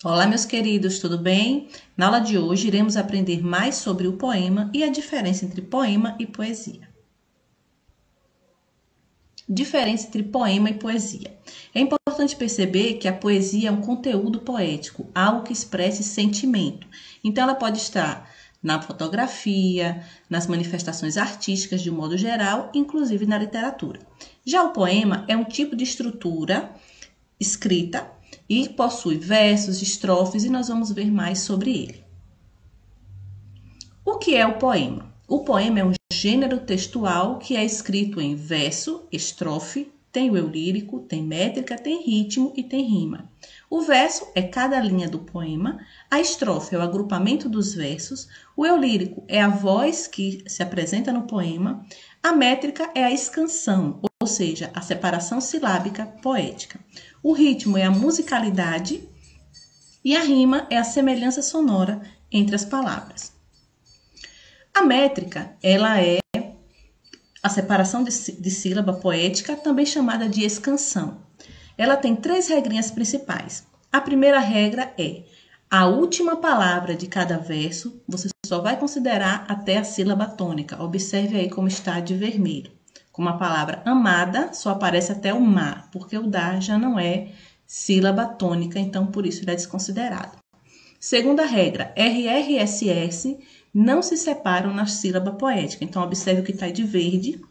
Olá, meus queridos, tudo bem? Na aula de hoje iremos aprender mais sobre o poema e a diferença entre poema e poesia. Diferença entre poema e poesia. É importante perceber que a poesia é um conteúdo poético, algo que expresse sentimento. Então, ela pode estar na fotografia, nas manifestações artísticas de um modo geral, inclusive na literatura. Já o poema é um tipo de estrutura escrita e possui versos, estrofes e nós vamos ver mais sobre ele. O que é o poema? O poema é um gênero textual que é escrito em verso, estrofe, tem o eu lírico, tem métrica, tem ritmo e tem rima. O verso é cada linha do poema, a estrofe é o agrupamento dos versos, o eu lírico é a voz que se apresenta no poema, a métrica é a escansão, ou seja, a separação silábica poética. O ritmo é a musicalidade e a rima é a semelhança sonora entre as palavras. A métrica, ela é a separação de sílaba poética, também chamada de escansão. Ela tem 3 regrinhas principais. A primeira regra é: a última palavra de cada verso, você só vai considerar até a sílaba tônica. Observe aí como está de vermelho. Como a palavra amada só aparece até o ma, porque o da já não é sílaba tônica, então por isso ele é desconsiderado. Segunda regra, RR e SS não se separam na sílaba poética. Então, observe o que está de verde.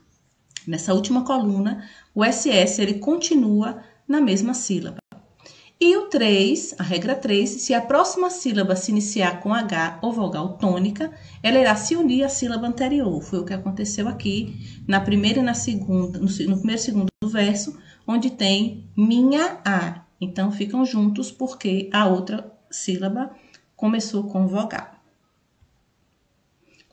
Nessa última coluna, o SS ele continua na mesma sílaba. E o 3, a regra 3, se a próxima sílaba se iniciar com H ou vogal tônica, ela irá se unir à sílaba anterior. Foi o que aconteceu aqui na primeira e na segunda, no primeiro e segundo verso, onde tem minha A. Então, ficam juntos porque a outra sílaba começou com vogal.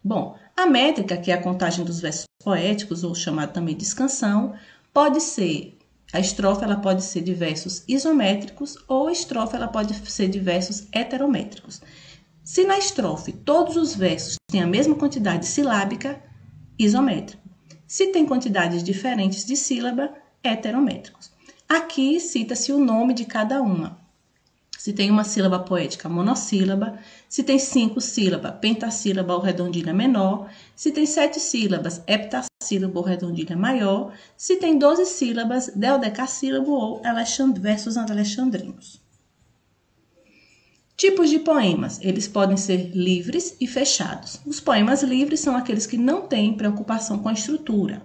Bom, a métrica, que é a contagem dos versos poéticos, ou chamado também de escansão, pode ser, a estrofe ela pode ser de versos isométricos ou a estrofe ela pode ser de versos heterométricos. Se na estrofe todos os versos têm a mesma quantidade silábica, isométrico. Se tem quantidades diferentes de sílaba, heterométricos. Aqui cita-se o nome de cada uma. Se tem uma sílaba poética monossílaba, se tem 5 sílabas, pentassílaba ou redondilha menor, se tem 7 sílabas, heptassílabo ou redondilha maior, se tem 12 sílabas, deodecassílabo ou versos alexandrinos. Tipos de poemas, eles podem ser livres e fechados. Os poemas livres são aqueles que não têm preocupação com a estrutura.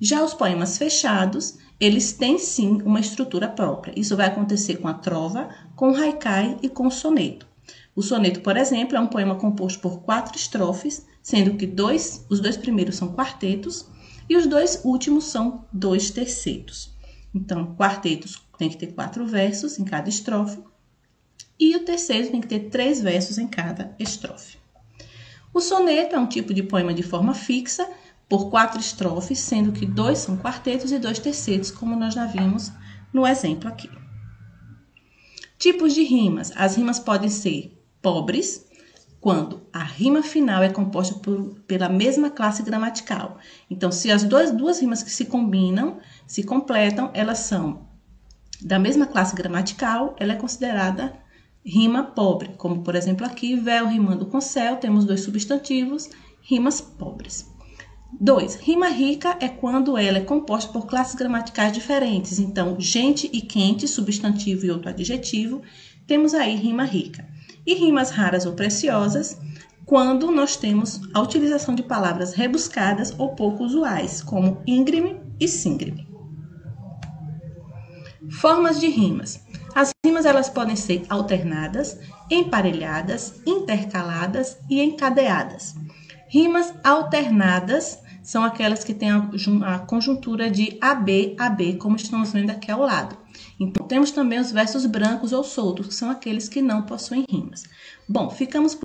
Já os poemas fechados, eles têm sim uma estrutura própria. Isso vai acontecer com a trova, com o haikai e com o soneto. O soneto, por exemplo, é um poema composto por 4 estrofes, sendo que os 2 primeiros são quartetos e os 2 últimos são 2 tercetos. Então, quartetos tem que ter 4 versos em cada estrofe e o terceiro tem que ter 3 versos em cada estrofe. O soneto é um tipo de poema de forma fixa, por 4 estrofes, sendo que 2 são quartetos e 2 tercetos, como nós já vimos no exemplo aqui. Tipos de rimas. As rimas podem ser pobres, quando a rima final é composta pela mesma classe gramatical. Então, se as duas rimas que se combinam, se completam, elas são da mesma classe gramatical, ela é considerada rima pobre. Como, por exemplo, aqui, véu rimando com céu, temos 2 substantivos, rimas pobres. 2. Rima rica é quando ela é composta por classes gramaticais diferentes. Então, gente e quente, substantivo e outro adjetivo, temos aí rima rica. E rimas raras ou preciosas, quando nós temos a utilização de palavras rebuscadas ou pouco usuais, como íngreme e síngreme. Formas de rimas. As rimas elas podem ser alternadas, emparelhadas, intercaladas e encadeadas. Rimas alternadas são aquelas que têm a conjuntura de AB, AB, como estamos vendo aqui ao lado. Então, temos também os versos brancos ou soltos, que são aqueles que não possuem rimas. Bom, ficamos por